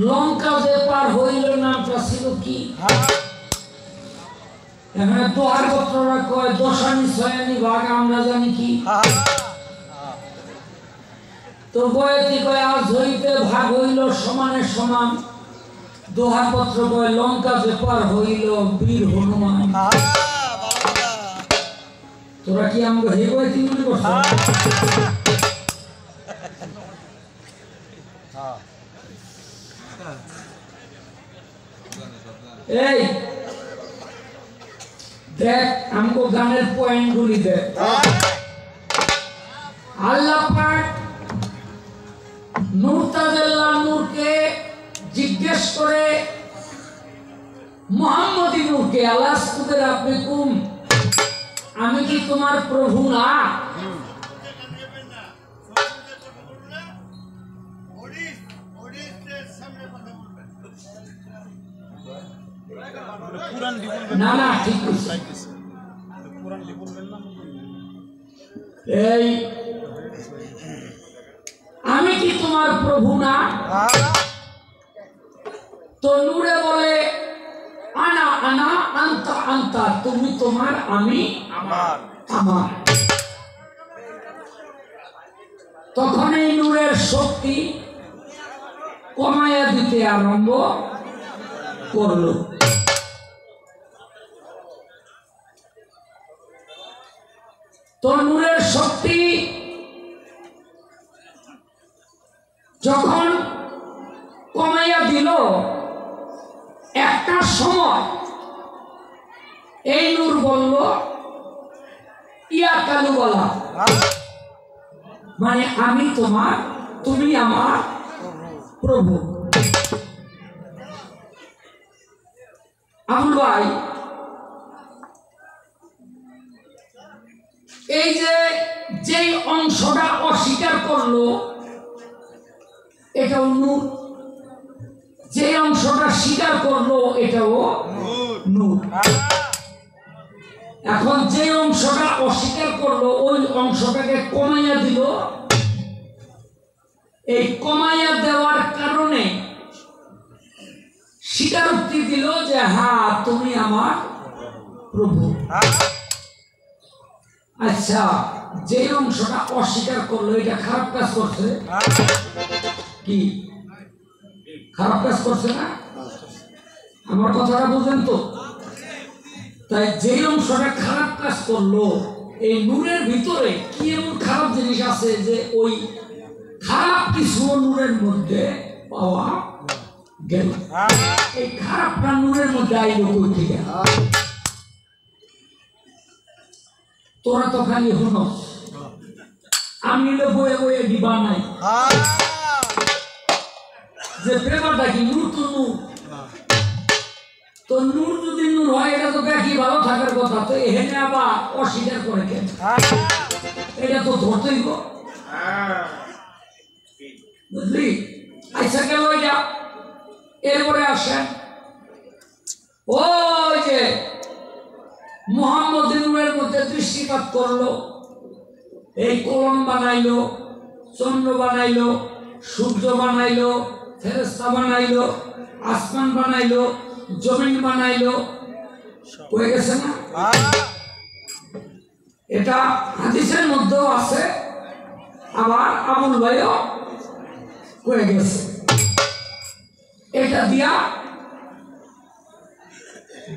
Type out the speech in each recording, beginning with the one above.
লঙ্কা যে পার হইল নামটা ছিল কি? এখানে দোহার গোত্ররা কয় দশানি ছয়ানি ভাগ, আমরা জানি কি? তো বয়তি কয় আজ হইতে ভাগ হইল সমানে সমান। দোহার পত্র কয় লঙ্কা যে পার হইল বীর হনুমান। তোরা কি আমরা হে বয়তি মনে করছ? এই দেখ আমগো গানের পয়েন্ট গুলি দেখ। আল্লাহ পাক নূর তাজাল্লাহ নূরকে জিজ্ঞেস করে মুহাম্মদি নূরকে, আলাস্তুদের রাব্বিকুম, আমি কি তোমার প্রভু না? না না ঠিক এই আমি কি তোমার প্রভু না? তো নূরে বলে আনা আনা আন্তা আন্তা, তুমি তোমার আমি আমার আমার। তখন এই নূরের শক্তি কমাইয়া দিতে আরম্ভ করলো। তো নূরের শক্তি যখন কমাইয়া দিল, একটা সময় এই নূর বলল ইয়া কালু বলা, মানে আমি তোমার, তুমি আমার প্রভু। আবুল ভাই, এই যে যেই অংশটা অস্বীকার করলো এটাও নূর, যে অংশটা স্বীকার করলো এটাও নূর। এখন যে অংশটা অস্বীকার করলো ওই অংশটাকে কমাইয়া দিল। এই কমাইয়া দেওয়ার কারণে স্বীকারোক্তি দিল যে হ্যাঁ তুমি আমার প্রভু। আচ্ছা, যে অংশটা অস্বীকার করলো এটা খারাপ কাজ করছে কি? খারাপ কাজ করছে না? আমার কথাটা বুঝেন তো? তাই যে অংশটা খারাপ কাজ করলো, এই নূরের ভিতরে কি এমন খারাপ জিনিস আছে যে ওই খারাপ কিছু নূরের মধ্যে পাওয়া গেল। এই খারাপটা নূরের মধ্যে আইলো কই থেকে? তোরা তো খালি হনস, আমি বয়ে বয়ে দিবা নাই যে ব্যাপারটা কি? নূর তো নূর, তো নূর যদি নূর হয় এটা তো দেখি ভালো থাকার কথা, তো এখানে আবার অস্বীকার করে কেন? এটা তো ধরতেই গো, বুঝলি? আচ্ছা গেল এটা। এরপরে আসেন ওই যে মুহাম্মদ নূরের মধ্যে দৃষ্টিপাত করলো, এই কলম বানাইলো, চন্দ্র বানাইলো, সূর্য বানাইলো, ফেরেশতা বানাইলো, আসমান বানাইলো, জমিন বানাইলো, হয়ে গেছে না? এটা হাদিসের মধ্যেও আছে, আবার আবুল ভাইও হয়ে গেছে। এটা দিয়া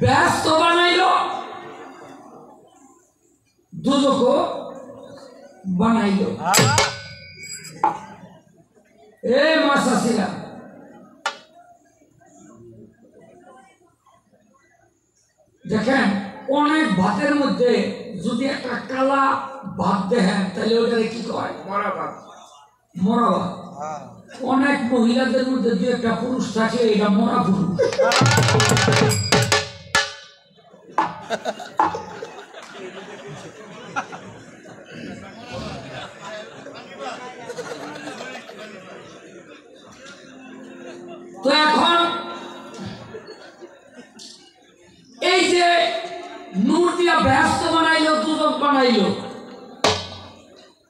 ব্যস্ত বানাইলো, দুজকও বানাইলো। এ মাসাসিরা, দেখেন অনেক ভাতের মধ্যে যদি একটা কালা ভাত দেখেন তাহলে ওটাকে কি কয়? মরা ভাত। মরা ভাত। অনেক মহিলাদের মধ্যে যে একটা পুরুষ থাকে এটা মরা পুরুষ। তো এখন এই যে নূর দিয়া ব্যস্ত বানাইলো, দুদক বানাইলো,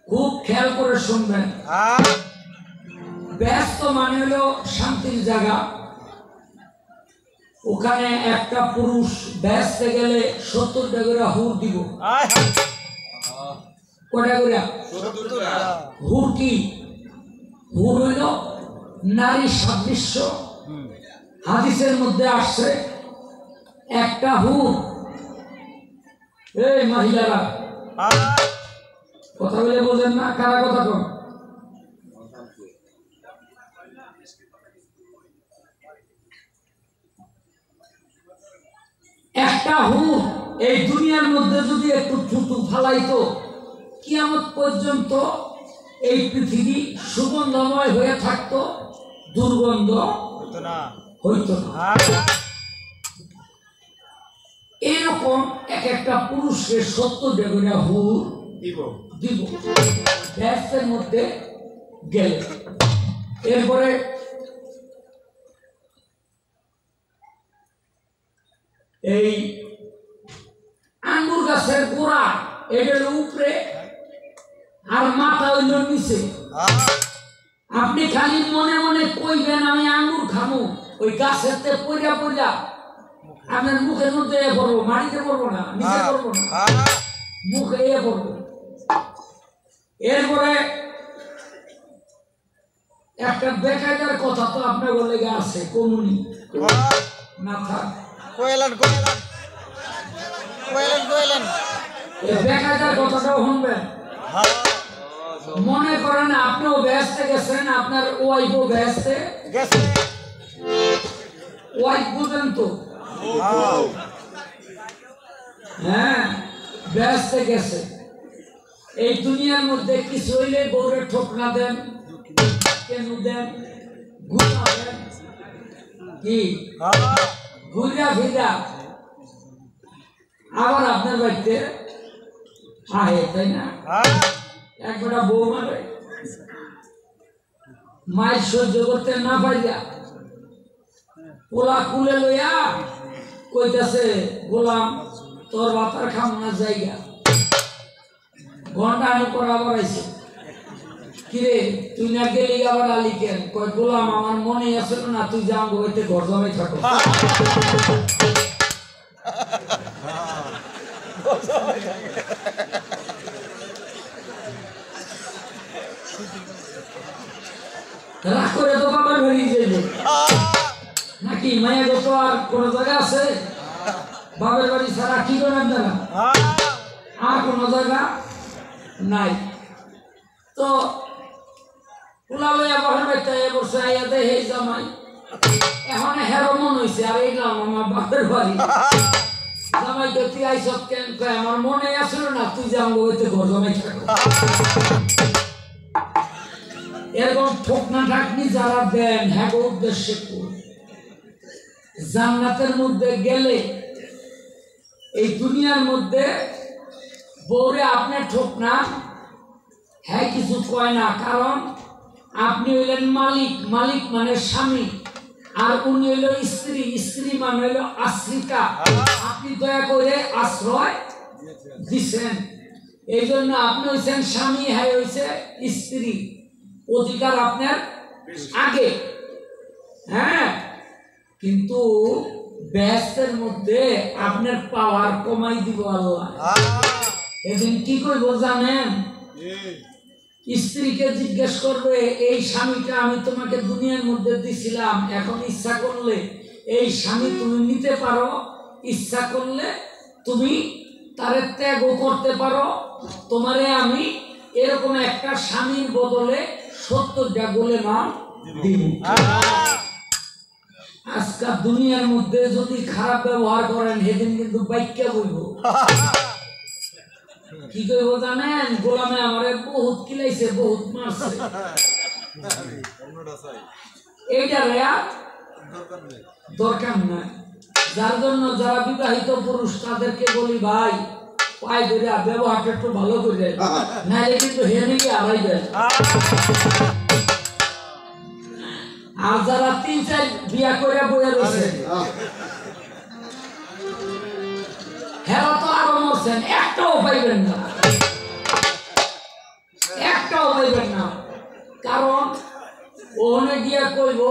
খুব খেয়াল করে শুনবেন। ব্যস্ত মানে হলো শান্তির জায়গা। ওখানে একটা পুরুষ ব্যস্ত গেলে 70টা করে হুর দিব। কটা করে হুর? কি হুর হইল? নারী সাদৃশ্য। হাদিসের মধ্যে আসছে একটা হুর। এই মহিলারা কথা বলে বোঝেন না? কারা কথা কন? একটা হুর এই দুনিয়ার মধ্যে যদি একটু থুতু ফালাইতো, কিয়ামত পর্যন্ত এই পৃথিবী সুগন্ধময় হয়ে থাকতো, দুর্গন্ধ হইতো না। এরকম এক একটা পুরুষকে 70টা করে হুর দিব ব্যস্তের মধ্যে গেলে। এরপরে এই আঙ্গুর গাছের গোড়া এটার উপরে আর মাথা হইল নিচে। আপনি খালি মনে মনে কইবেন আমি আঙ্গুর খামু, ওই গাছের পইরা পইরা আপনার মুখের মধ্যে পড়বো, মাটিতে পড়বো না, নিচে পড়বো না, মুখে পড়বো। এরপরে একটা বেকায়দার কথা তো আপনার বলে আছে, কমুনি না থাক বেকায়দার কথাটাও শুনবেন। মনে করেন আপনিও ব্যস্ত গেছেন, আপনার ওয়াইফও ব্যস্ত গেছে। ওয়াইফ বুঝেন তো? হ্যাঁ, ব্যস্ত গেছে। এই দুনিয়ার মধ্যে কিছু হইলে বউরে ঠোকরা দেন, কেন দেন, ঘুরা দেন, কি ঘুরা ফিরা আবার আপনার বাড়িতে আহে, তাই না? একটা বউ মারে, মায়ের সহ্য করতে না পারিয়া পোলা কুলে লইয়া কইতাছে, গোলাম তোর বাতার খামনার জায়গা ঘন্টা উপর আবার আইছে, কিরে তুই না গেলি আবার আলি কেন? কয় গোলাম আমার মনে আছে না, তুই যা বইতে ঘর জমাই থাকো। রাগ করে তো বাবার বাড়ি যাইবে নাকি? মায়া গত আর কোন জায়গা আছে? বাবার বাড়ি ছাড়া কি করেন আপনারা? আর কোন জায়গা নাই। তো পোলা লইয়া বাবার বাড়িতে বসে আইয়া দে হে জামাই, এখন হেরো মন হয়েছে আর এইলাম আমার বাপের বাড়ি। জামাই তো তুই আইস কেন? আমার মনে আসল না, তুই যা বইতে ঘর জমাই থাকো। এরকম ঠোকনা ঠাকনি যারা দেন, হ্যাঁ উদ্দেশ্যে জান্নাতের মধ্যে গেলে এই দুনিয়ার মধ্যে বউরে আপনি ঠোকনা, হ্যাঁ কিছু কয় না, কারণ আপনি হইলেন মালিক, মালিক মানে স্বামী, আর উনি হইল স্ত্রী, স্ত্রী মানে হইল আশ্রিকা। আপনি দয়া করে আশ্রয় দিচ্ছেন, এই জন্য আপনি হইছেন স্বামী, হ্যাঁ হইছে স্ত্রী, অধিকার আপনার আগে। হ্যাঁ, কিন্তু ব্যস্তের মধ্যে আপনার পাওয়ার কমাই দিব আল্লাহ। এদিন কি করব জানেন? স্ত্রীকে জিজ্ঞেস করবে, এই স্বামীটা আমি তোমাকে দুনিয়ার মধ্যে দিছিলাম, এখন ইচ্ছা করলে এই স্বামী তুমি নিতে পারো, ইচ্ছা করলে তুমি তারে ত্যাগও করতে পারো, তোমারে আমি এরকম একটা স্বামীর বদলে 70টা গোলেমা দিব। আজকাল দুনিয়ার মধ্যে যদি খারাপ ব্যবহার করেন, সেদিন কিন্তু বাইক্যা বইব। কি কইব জানেন? গোলামে আমারে বহুত কিলাইছে, বহুত মারছে। এইটা দরকার নাই। যার জন্য যারা বিবাহিত পুরুষ তাদেরকে বলি, ভাই পায়ে ধরে ব্যবহারটা একটু ভালো করে, নাইলে কিন্তু হেনে গিয়ে আড়াই দেয়। আর যারা 3-4 বিয়া করে বইয়া রয়েছে, হেরা তো আরো মরছেন, একটাও পাইবেন না, একটাও পাইবেন না। কারণ ওনে গিয়া কইব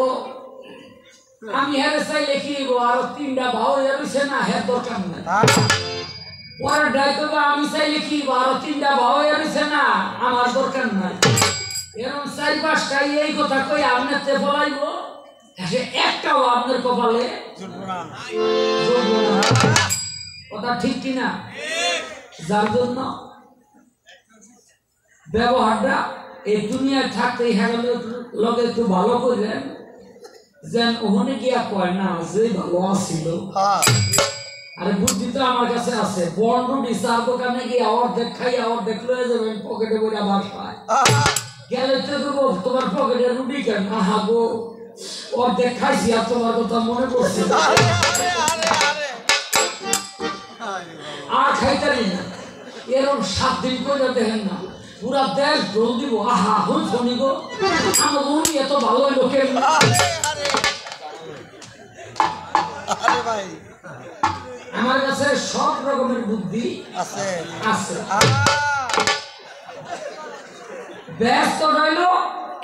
আমি হেরে চাইলে কি আর তিনটা ভাও এসে না হের দরকার নাই পরে ডাইকব আমি চাইলে কি আর তিনটা ভাও এসে না আমার দরকার নাই এরকম 4-5টাই এই কথা কই আপনাতে বলাইব সে একটাও আপনার কপালে কথা ঠিক কিনা যার জন্য ব্যবহারটা এই দুনিয়ায় থাকতে লগে একটু ভালো করলেন যেন ওখানে গিয়া কয় না যে ভালো আসছিল আরে বুদ্ধি তো আমার কাছে আছে বন্ড বিচার দোকানে গিয়ে অর্ধেক খাই অর্ধেক লয়ে যাবেন পকেটে বইটা বাসায় গেলে তো দেবো তোমার পকেটে রুটি কেন আহা গো অর্ধেক খাইছি আর তোমার কথা মনে পড়ছে আর খাইতারি না এরকম 7 দিন করে দেখেন না পুরা দেশ ডোল দিব আহা হন শুনি গো আমার উনি এত ভালো লোকের আমার কাছে সব রকমের বুদ্ধি আছে আছে ব্যস্ত রইল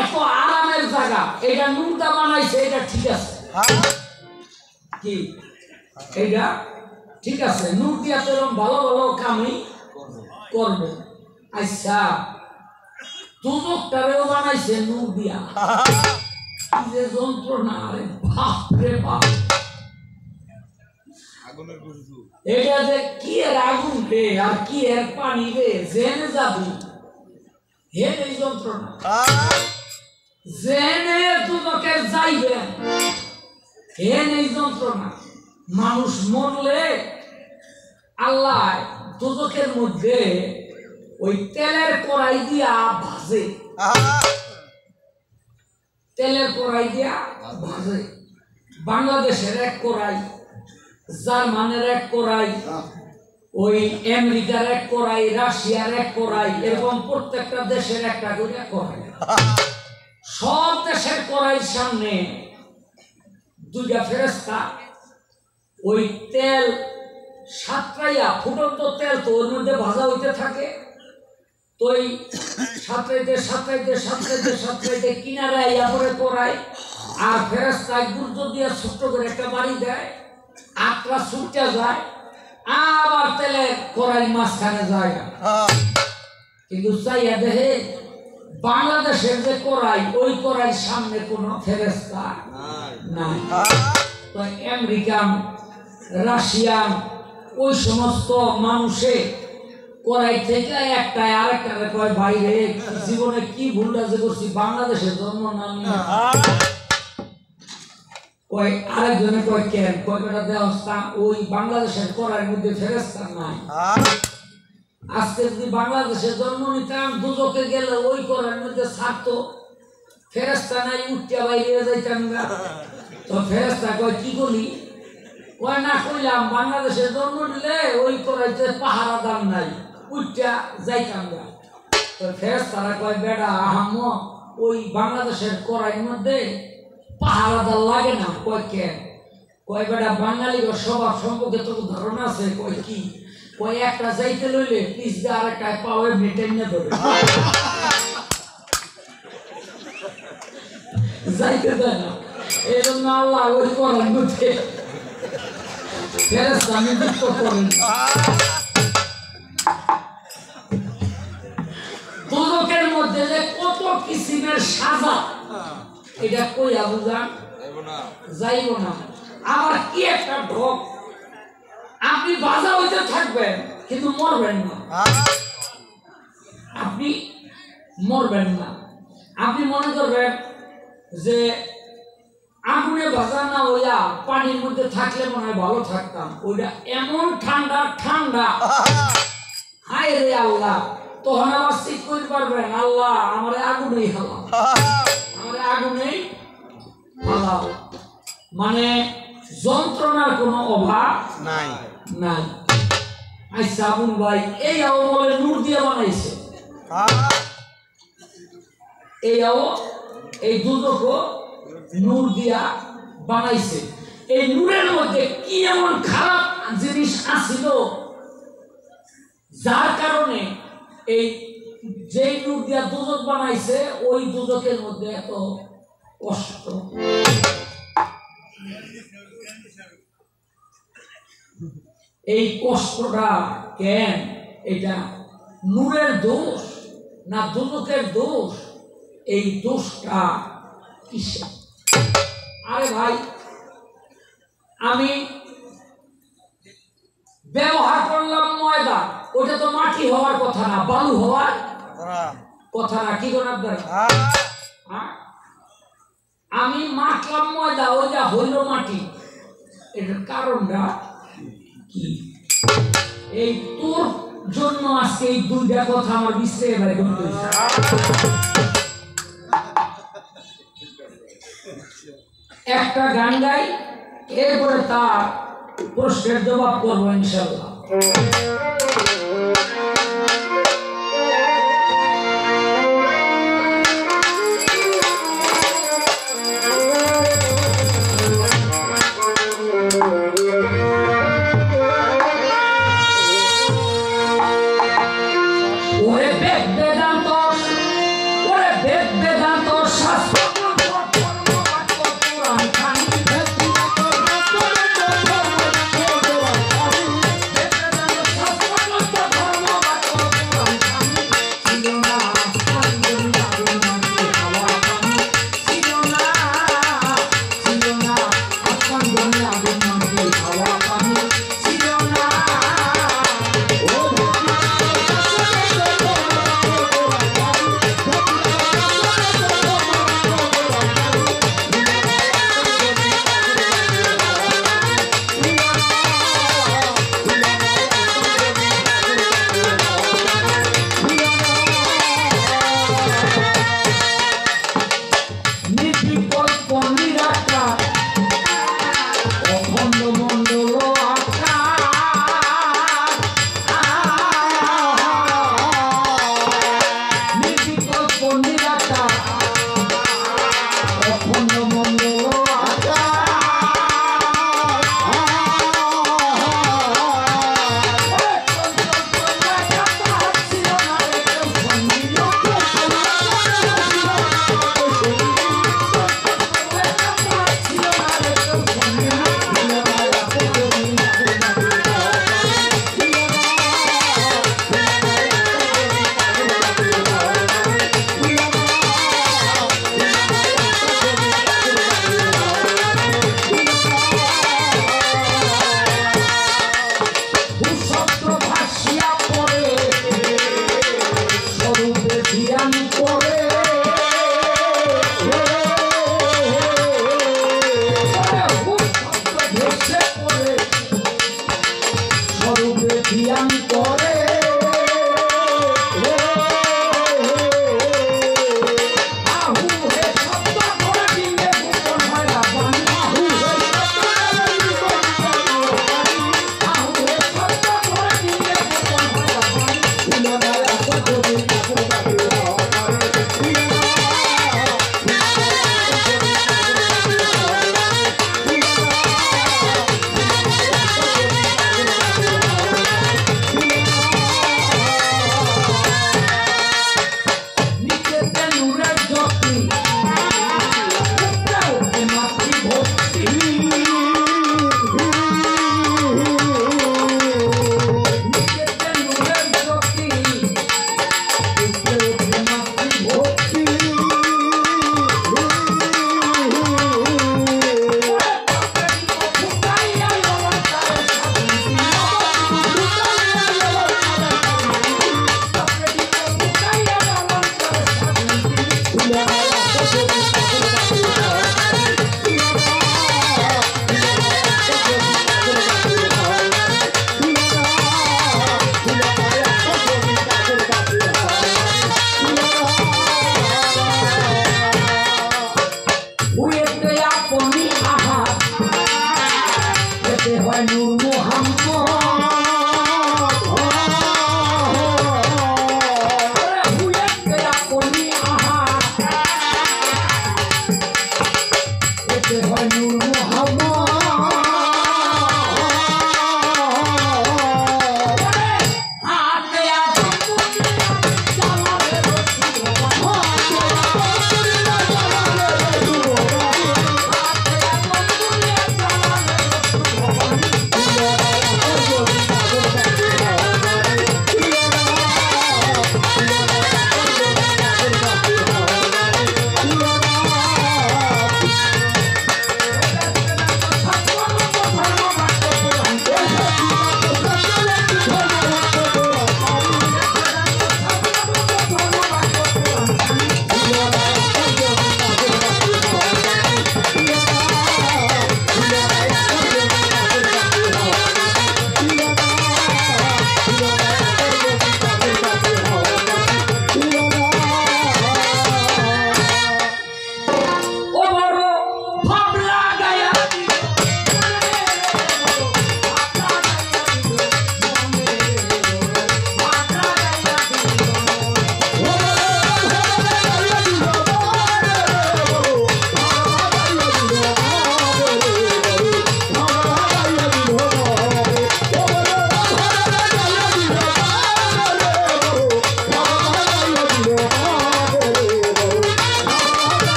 এত আরামের জায়গা এটা নুনটা বানাইছে এটা ঠিক আছে কি এটা ঠিক আছে নুন দিয়া তো ভালো ভালো কামই করবে আচ্ছা দুজকটারেও বানাইছে নুন দিয়া কি যে যন্ত্রণা রে বাপ রে বাপ এটা যে কি এর আগুন রে আর কি এর পানি রে জেনে যাবি হে এই যন্ত্রণা জেনে দুজকে যাইবে হে এই যন্ত্রণা মানুষ মরলে আল্লাহ দুজকের মধ্যে ওই তেলের কড়াই দিয়া ভাজে তেলের কড়াই দিয়া ভাজে বাংলাদেশের এক কড়াই জার্মানের এক কড়াই ওই আমেরিকার এক কড়াই রাশিয়ার এক কড়াই এরকম প্রত্যেকটা দেশের একটা করে কড়াই সব দেশের কড়াইয়ের সামনে দুইটা ফেরেশতা ওই তেল সাতরাইয়া ফুটন্ত তেল তো ওর মধ্যে ভাজা হইতে থাকে তো ওই সাতরাইতে কিনারে আইয়া পরে কড়াই আর ফেরেশতা গুরুত্ব দিয়ে ছোট্ট করে একটা বাড়ি দেয় আটটা ছুটতে যায় আবার তেলে কড়াই মাঝখানে যায় কিন্তু চাইয়া দেখে বাংলাদেশের যে কড়াই ওই কড়াইয়ের সামনে কোনো ফেরেশতা নাই তো আমেরিকান রাশিয়ান ওই সমস্ত মানুষে কড়াই থেকে একটা আরেকটা কয় বাইরে জীবনে কি ভুল আছে করছি বাংলাদেশের জন্ম নাম কয় আরেকজনে কয় কেন কয় বেটা দেওয়া ওই বাংলাদেশের কড়াইয়ের মধ্যে ফেরেশতা নাই আজকে যদি বাংলাদেশে জন্ম নিতাম দুজকে গেলে ওই কড়াইয়ের মধ্যে ছাড়তো ফেরেশতা নাই উঠতে বাইরে যাইতাম না তো ফেরেশতা কয় কি বলি কয় না কইলাম বাংলাদেশে জন্ম নিলে ওই কড়াইতে পাহারা দাম নাই উঠতে যাইতাম না তো ফেরেশতারা কয় বেটা আহাম ওই বাংলাদেশের কড়াইয়ের মধ্যে পাহারাদার লাগে না কয় কেন কয় বেটা বাঙালির স্বভাব সম্পর্কে তো ধারণা আছে কয় কি কয় একটা যাইতে লইলে পিস দিয়ে আরেকটা পাওয়ার মেটেন না ধরে যাইতে দেয় না এই জন্য আল্লাহ ওই করার মধ্যে ফেরেশতা নিযুক্ত করেন দুজকের মধ্যে যে কত কিসিমের সাজা এটা কইয়া বুঝান যাইব না আবার কি একটা ঢোক আপনি বাজা হইতে থাকবেন কিন্তু মরবেন না আপনি মরবেন না আপনি মনে করবেন যে আগুনে ভাজা না হইয়া পানির মধ্যে থাকলে মনে হয় ভালো থাকতাম ওইটা এমন ঠান্ডা ঠান্ডা হায় রে আল্লাহ তখন আবার ঠিক করতে পারবেন আল্লাহ আমার আগুনেই হালাও আমার আগুনেই হালাও মানে যন্ত্রণার কোনো অভাব নাই নাই আচ্ছা আবুল ভাই এই বলে নূর দিয়ে বানাইছে এই দুজকও নূর দিয়া বানাইছে এই নূরের মধ্যে কি এমন খারাপ জিনিস আছিল যার কারণে এই যে নূর দিয়া দুজক বানাইছে ওই দুজকের মধ্যে এত কষ্ট। এই কষ্টটা কেন? এটা নূরের দোষ না দুজকের দোষ? এই দোষটা কিসে? আরে ভাই, আমি ব্যবহার করলাম ময়দা, ওটা তো মাটি হওয়ার কথা না, বালু হওয়ার কথা না। কি করেন আপনারা? আমি মাখলাম ময়দা, ওইটা হইল মাটি। এটার কারণটা কি? এই তোর জন্য আজকে এই দুইটা কথা আমার বিশ্বে এবারে বলতে হয়েছে। একটা গান গাই, এরপরে তার প্রশ্নের জবাব করবো ইনশাআল্লাহ।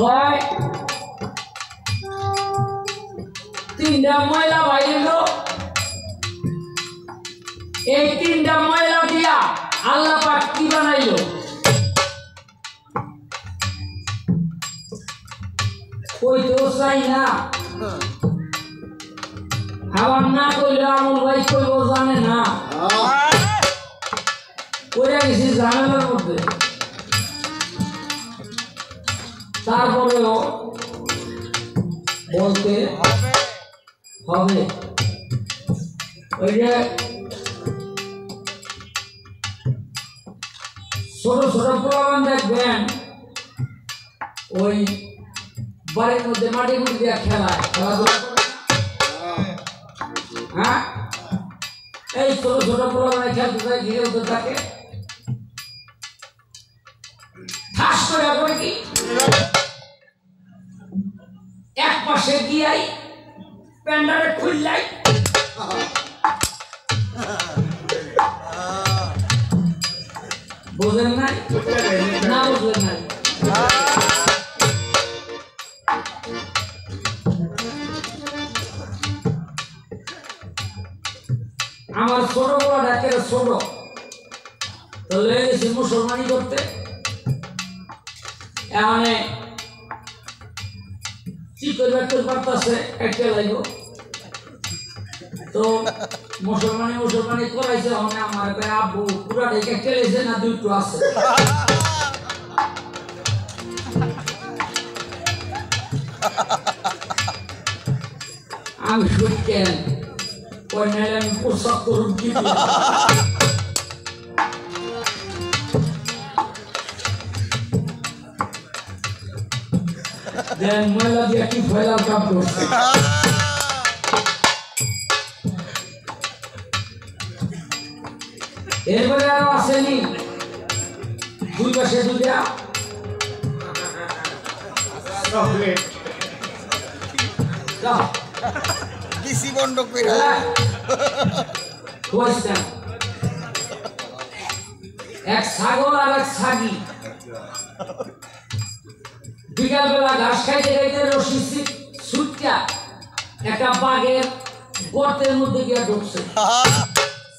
কয় তিনটা ময়লা বাইল এই তিনটা ময়লা দিয়া আল্লাহ পাক কি বানাইলো কইতেও চাই না আবার না কইলে আমল ভাই কইব জানে না কইরা গেছি ঝামেলার মধ্যে তারপরেও বলতে হবে ওই যে ছোট ছোট প্রোগ্রাম দেখবেন ওই বাড়ির মধ্যে মাটি মুটি দিয়ে খেলাধুলা হ্যাঁ এই ছোট ছোট প্রোগ্রামে খেলতে থাকে খেলতে থাকে ঠাস করে করে কি এক পাশে গিয়াই প্যান্ডারে খুললাই বুঝলেন নাই না বুঝলেন নাই আমার ছোট বড় ডাকে ছোট তো লেগে গেছি মুসলমানি করতে এখানে চিকন ব্যাকল পারতেছে একটা লাগবে তো মুসলমানি করাইছে মানে আমার আব্বু পুরা ঢেকে খেলেছে না দুটো আছে আমি শুনতেন ওই মেলে আমি পোশাক করুন কি দেন ময়লা দিয়ে কি ফেলার কাম করছে এরপরে আরো আসেনি দুই পাশে দুইটা কিসি বন্ধ কইরা কোয়েশ্চেন এক ছাগল আর এক ছাগি বিকালবেলা ঘাস খাইতে খাইতে রশি ছুটটা একটা বাঘের গর্তের মধ্যে গিয়ে ঢুকছে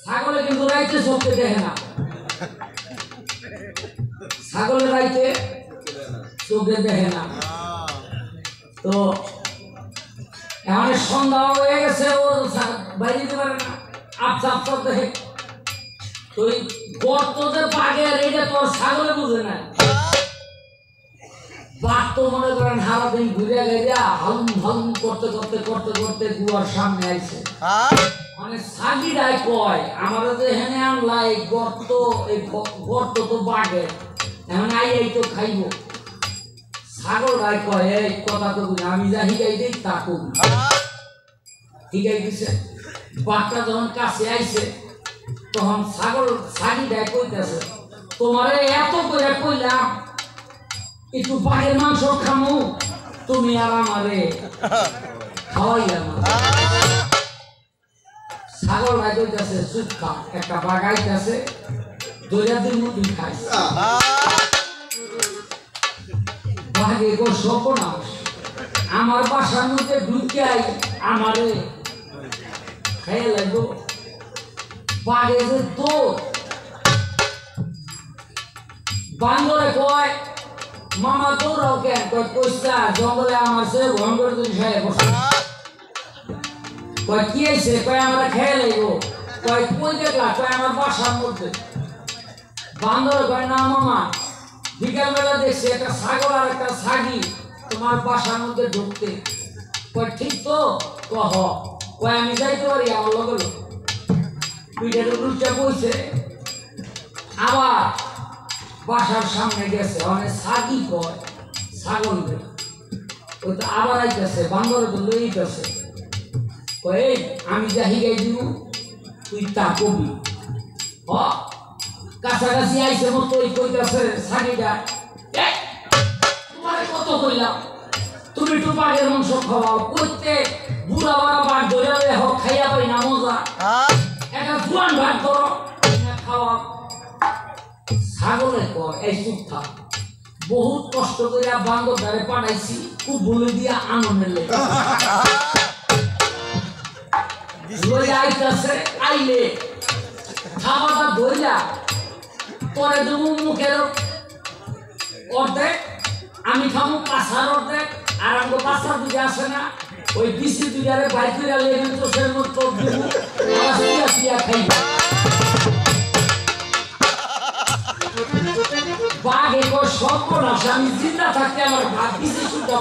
ছাগলে কিন্তু রাইতে চোখে দেখে না ছাগলের রাইতে চোখে দেখে না তো এখন সন্ধ্যা হয়ে গেছে ও বাইরে দিতে পারে না আচ্ছা আচ্ছা দেখে তো ওই গর্ত যে বাঘের এটা তোর ছাগলে বুঝে না বাঘ তো মনে করেন সারাদিন ঘুরে গেছে হালুম হালুম করতে করতে করতে করতে গুয়ার সামনে আইছে মানে ছাগিরাই কয় আমরা যে হেনে আনলা এই গর্ত তো বাঘের এখন আই তো খাইব ছাগল রায় কয় এই কথা তো আমি যা হিগাই দিই তা কবি হিগাই দিছে বাঘটা যখন কাছে আইছে তখন ছাগিরাই কইতেছে তোমারে এত করে কইলাম একটু বাঘের মাংস খামু তুমি আর আমারে খাওয়াইলাম ছাগল ভাই কইতেছে চুপ খা একটা বাঘ আইতেছে দইরা দিন তুই খাইস বাঘে গো সর্বনাশ আমার বাসার মধ্যে ঢুকিয়াই আমারে খাইয়া লাগবো বাঘে যে দৌড় বান্দরে কয় মামা দৌড়াও কেন কয় কইসা জঙ্গলে আমার সে ভয়ঙ্কর জিনিস খাইয়া বসে কয় কি হয়েছে কয় আমরা খেয়ে লাগবো কয় কই দেখলা কয় আমার বাসার মধ্যে বান্দরে কয় না মামা বিকালবেলা দেখছি একটা ছাগল আর একটা ছাগি তোমার বাসার মধ্যে ঢুকতে কয় ঠিক তো কহ কয় আমি যাইতে পারি আমার লগে পিঠের উল্টা কইছে আবার বাসার সামনে গেছে অনেক ছাগি কয় ছাগল ওই তো আবার আইতেছে বান্দরে তো লইতেছে কয় আমি যা হিগাই দিব তুই তা কবি হ কাছাকাছি আইসে মতো ওই কইতাছে ছাগিটা তোমার কত কইলাম তুমি একটু বাঘের মাংস খাওয়াও কইতে বুড়া বড়া বাঘ ধরে হোক খাইয়া পাই না মজা একটা জোয়ান ভাত ধরো খাওয়া ছাগলে কয় এই চুপ থাক বহুত কষ্ট করে বান্দর ধারে পাঠাইছি খুব বলে দিয়া আনন্দের লেগে আইতাছে আইলে খাওয়াটা ধইলা পরে দেবো মুখের অর্ধেক আমি খাবো পাশার অর্ধেক আর আমাকে পাশা দুটো আসে না ওই ডিসি দুটারে বাইক করে লেগে তো সে মতো দেবো খাইব বাঘ একর সর্বনাশ আমি জিন্দা থাকতে আমার ভাগ দিছি শুনতে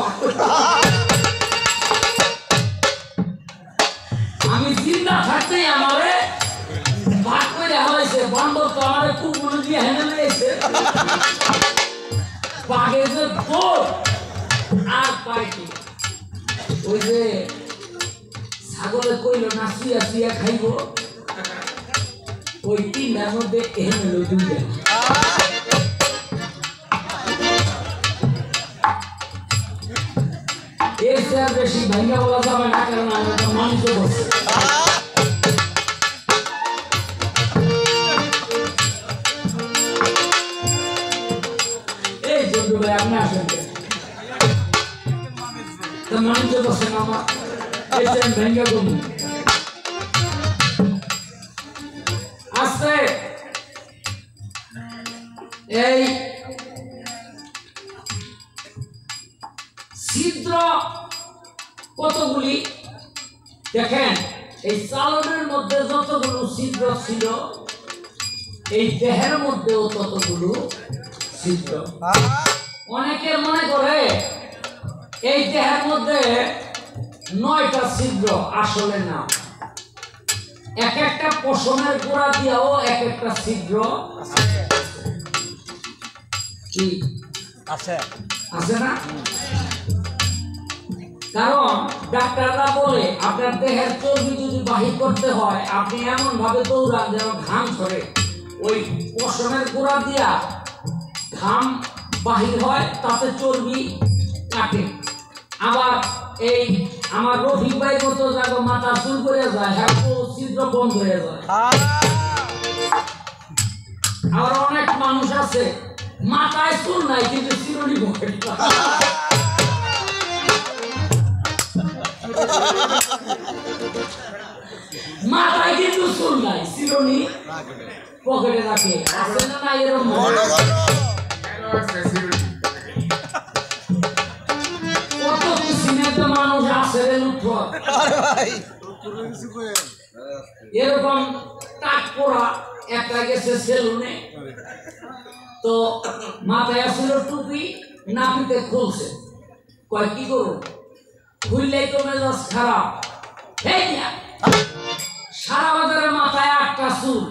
আমি জিন্দা থাকতে আমারে ভাগ করে হয়েছে বান্দর তো আমার খুব মনে দিয়ে হেনে লেগেছে বাঘের যে দৌড় আর পাইটি ওই যে ছাগলে কইল না শুয়া শুয়া খাইব ওই তিনটার মধ্যে হেনে লই দুইটা এসে আর বেশি ভাঙ্গা বলা যাবে না কারণ আমি একটা মানুষও বসে এই জন্তু ভাই আপনি আসেন তো মানুষও বসে না আমার এসে ভাঙ্গা বলুন আসতে এই ছিদ্র কতগুলি দেখেন এই চালনের মধ্যে যতগুলো ছিদ্র ছিল এই দেহের মধ্যেও ততগুলো ছিদ্র অনেকে মনে করে এই দেহের মধ্যে 9টা ছিদ্র আসলে না এক একটা পশমের গোড়া দিয়েও এক একটা ছিদ্র কি আছে আছে না কারণ ডাক্তাররা বলে আপনার দেহের চর্বি যদি বাহির করতে হয় আপনি এমন ভাবে দৌড়ান যেন ঘাম ছড়ে ওই পশমের গোড়া দিয়া ঘাম বাহির হয় তাতে চর্বি কাটে আবার এই আমার রফিক ভাই মতো যাবো মাথা চুল করে যায় হ্যাঁ ছিদ্র বন্ধ হয়ে যায় আবার অনেক মানুষ আছে মাথায় চুল নাই কিন্তু চিরুনি বকে মাথায় কিন্তু চুল নাই চিরুনি পকেটে রাখে আছে না না এরকম কত সিনেতে মানুষ আছে রে লুঠর এরকম টাক পড়া একটা গেছে সেলুনে তো মাথায় আসছিল টুপি নাপিতে খুলছে কয় কি করো খুললেই তো মেজাজ খারাপ সারা বাজারে মাথায় 8টা চুল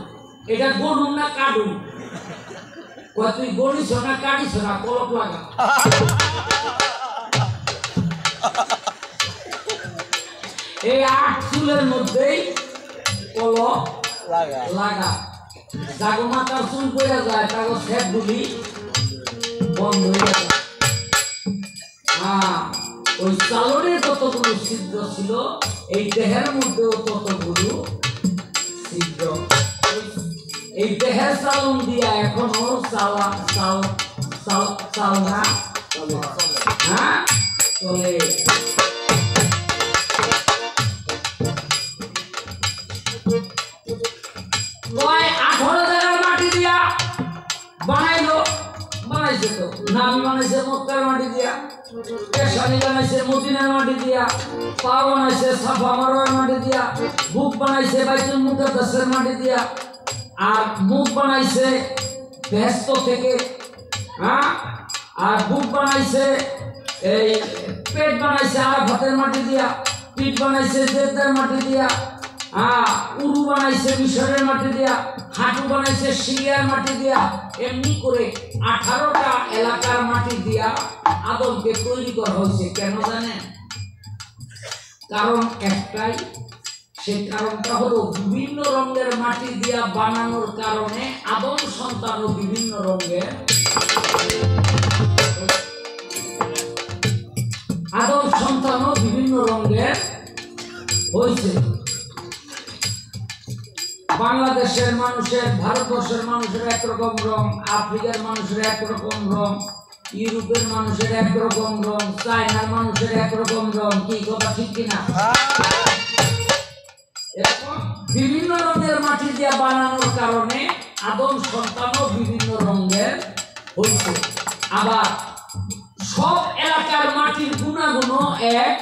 এটা গড়ুন না কাটুন কয় তুই গড়িস না কাটিস না কলপ লাগা এই 8 চুলের মধ্যেই কলপ লাগা যাগো মাথার চুল পড়ে যায় তাগো সেট গুলি বন্ধ হয়ে যায় ওই চালনের যতগুলো ছিদ্র ছিল এই দেহের মধ্যেও ততগুলো ছিদ্র এই দেহের চালন দিয়া এখনো চালনা হ্যাঁ চলে কয় 18 জায়গার মাটি দিয়া বানাইছে তো নামি বানাইছে মক্কার মাটি দিয়া পেশানি বানাইছে মদিনার মাটি দিয়া পা বানাইছে সাফা মারওয়ার মাটি দিয়া বুক বানাইছে বাইতুল মুকাদ্দাসের মাটি দিয়া আর মুখ বানাইছে বেহেশত থেকে হ্যাঁ আর বুক বানাইছে এই পেট বানাইছে আরাফাতের মাটি দিয়া পিঠ বানাইছে জেদ্দার মাটি দিয়া উরু বানাইছে মিশরের মাটি দিয়া হাঁটু বানাইছে সিরিয়ার মাটি দিয়া এমনি করে 18টা এলাকার মাটি দিয়া আদমকে তৈরি করা হয়েছে কেন জানেন কারণ একটাই সেই কারণটা হলো বিভিন্ন রঙের মাটি দিয়া বানানোর কারণে আদম সন্তানও বিভিন্ন রঙের হয়েছে বাংলাদেশের মানুষের ভারতবর্ষের মানুষের একরকম রং আফ্রিকার মানুষের একরকম রং ইউরোপের মানুষের একরকম রং, চায়নার মানুষের একরকম রং, কি কথা ঠিক কিনা? এরকম বিভিন্ন রঙের মাটি দিয়ে বানানোর কারণে আদম সন্তানও বিভিন্ন রঙের হয়েছে। আবার সব এলাকার মাটির গুণাগুণও এক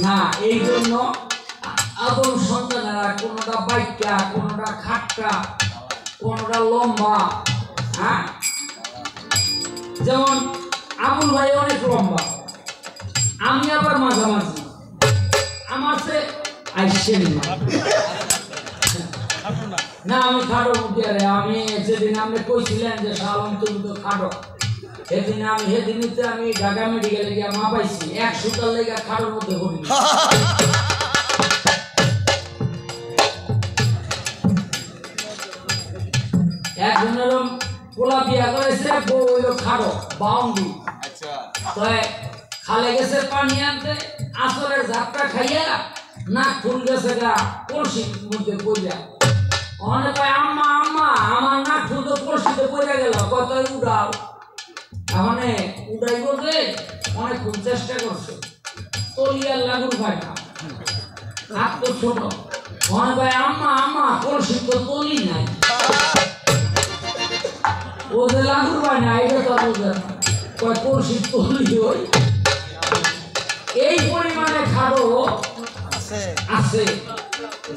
না, এই জন্য আদম সন্তানেরা কোনোটা বাইকা, কোনোটা খাট্টা, কোনোটা লম্বা। হ্যাঁ, যেমন আবুল ভাই অনেক লম্বা, আমি আবার মাঝামাঝি, আমার সে আইসেন না, আমি খাটো মুখে। আমি যেদিন আপনি কইছিলেন যে শালম তুমি তো খাটো, সেদিন আমি ঢাকা মেডিকেলে গিয়ে মা পাইছি 100টার লেগে খাটোর মধ্যে পড়ি। একজনের পোলা বিয়া করেছে, বউ হইল খাটো বাউন্ডি। খালে গেছে পানি আনতে, আসরের ঝাপটা খাইয়া না ফুল গেছে গা কলসির মধ্যে পড়িয়া। অনেক আম্মা আম্মা আমার না ফুল তো কলসিতে পড়ে গেল, কত উড়াও। মানে উড়াই করতে অনেকক্ষণ চেষ্টা করছে, তলিয়ার লাগুর পায় না, হাত তো ছোট। অনেক আম্মা আম্মা কলসি তো তলি নাই, ও যে লাগুর পায় না এটা তো বোঝে না, কয় কলসি তলি ওই। এই পরিমাণে খাড়ো আছে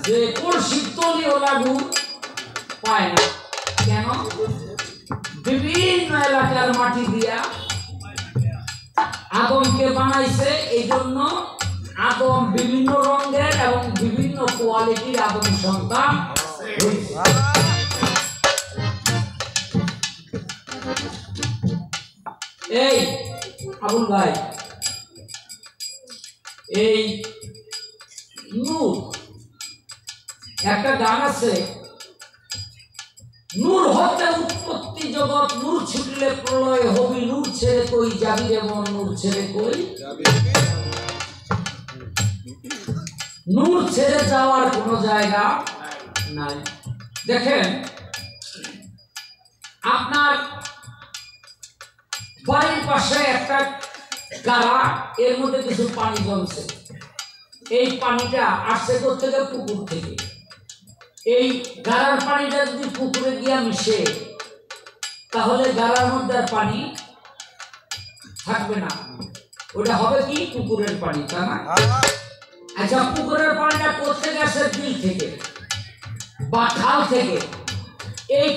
যে কলসি তলিও লাগু পায় না। কেন? বিভিন্ন এলাকার মাটি দিয়া আদমকে বানাইছে, এই জন্য আদম বিভিন্ন রঙের এবং বিভিন্ন কোয়ালিটির আদম সন্তান হয়েছে। এই আবুল ভাই, এই নূর একটা গান আছে, নূর হতে উৎপত্তি জগৎ, নূর ছুটলে প্রলয় হবি, নূর ছেড়ে কই যাবি রে মন, নূর ছেড়ে কই নূর ছেড়ে যাওয়ার কোনো জায়গা নাই। দেখেন, আপনার বাড়ির পাশে একটা গাড়া, এর মধ্যে কিছু পানি জমছে, এই পানিটা আসছে থেকে পুকুর থেকে। এই গাড়ার পানিটা যদি পুকুরে গিয়া মিশে, তাহলে গাড়ার মধ্যে আর পানি থাকবে না, ওটা হবে কি পুকুরের পানি, তাই না? আচ্ছা, পুকুরের পানিটা কোথেকে আসে? বিল থেকে বা খাল থেকে। এই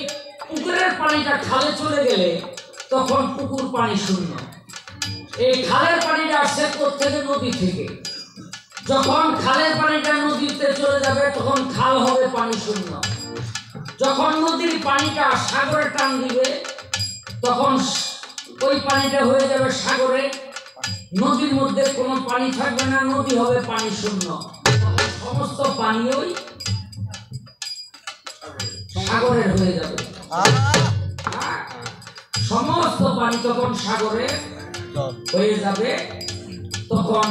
পুকুরের পানিটা খালে চলে গেলে তখন পুকুর পানি শূন্য। এই খালের পানিটা আসছে কোথেকে? নদী থেকে। যখন খালের পানিটা নদীতে চলে যাবে তখন খাল হবে পানি শূন্য। যখন নদীর পানিটা সাগরে টান দিবে তখন ওই পানিটা হয়ে যাবে সাগরে, নদীর মধ্যে কোনো পানি থাকবে না, নদী হবে পানি শূন্য। তখন সমস্ত পানি ওই সাগরের হয়ে যাবে, সমস্ত পানি তখন সাগরে হয়ে যাবে। তখন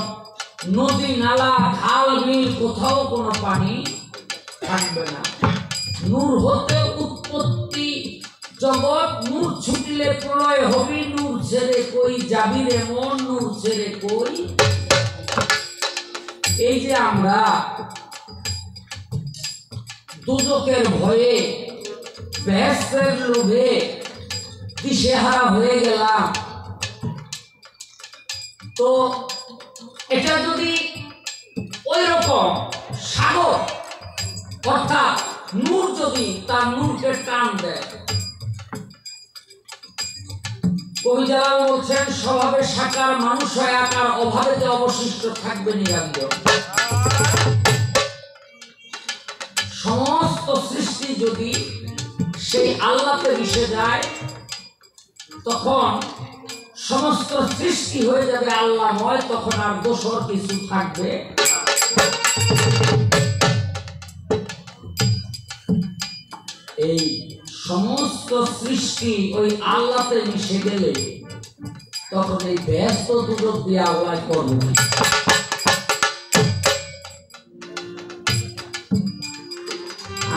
নদী, নালা, খাল, বিল কোথাও কোনো পানি থাকবে না। নূর হতে উৎপত্তি জগৎ, নূর ছুটলে প্রলয় হবি, নূর ছেড়ে কই যাবি রে মন, নূর ছেড়ে কই। এই যে আমরা দুজকের ভয়ে, বেহেশতের লোভে দিশেহারা হয়ে গেলাম, তো এটা যদি ওই রকম সাগর অর্থাৎ নূর যদি তার নূরকে টান দেয়, কবি জালাল বলছেন স্বভাবে সাকার, মানুষ হয় আকার, অভাবেতে অবশিষ্ট থাকবে নিরঞ্জন। সমস্ত সৃষ্টি যদি সেই আল্লাহতে মিশে যায় তখন সমস্ত সৃষ্টি হয়ে যাবে আল্লাহময়, তখন আর দোষর কিছু থাকবে। এই সমস্ত সৃষ্টি ওই আল্লাহতে মিশে গেলে তখন এই ব্যস্ত দুটো দিয়ে আল্লাহ করবে।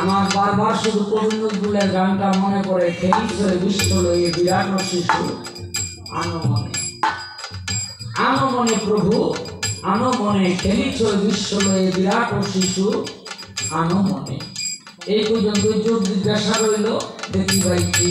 আমার বারবার শুধু কবি নজরুলের গানটা মনে পড়ে, খেলি করে বিষ্ট লইয়ে বিরাট শিশু আনমনে আনমনে প্রভু আনমনে খেলিছ বিশ্বলয়ে বিরাট শিশু আনমনে। এই পর্যন্ত যোগ জিজ্ঞাসা রইল, দেখি ভাই কি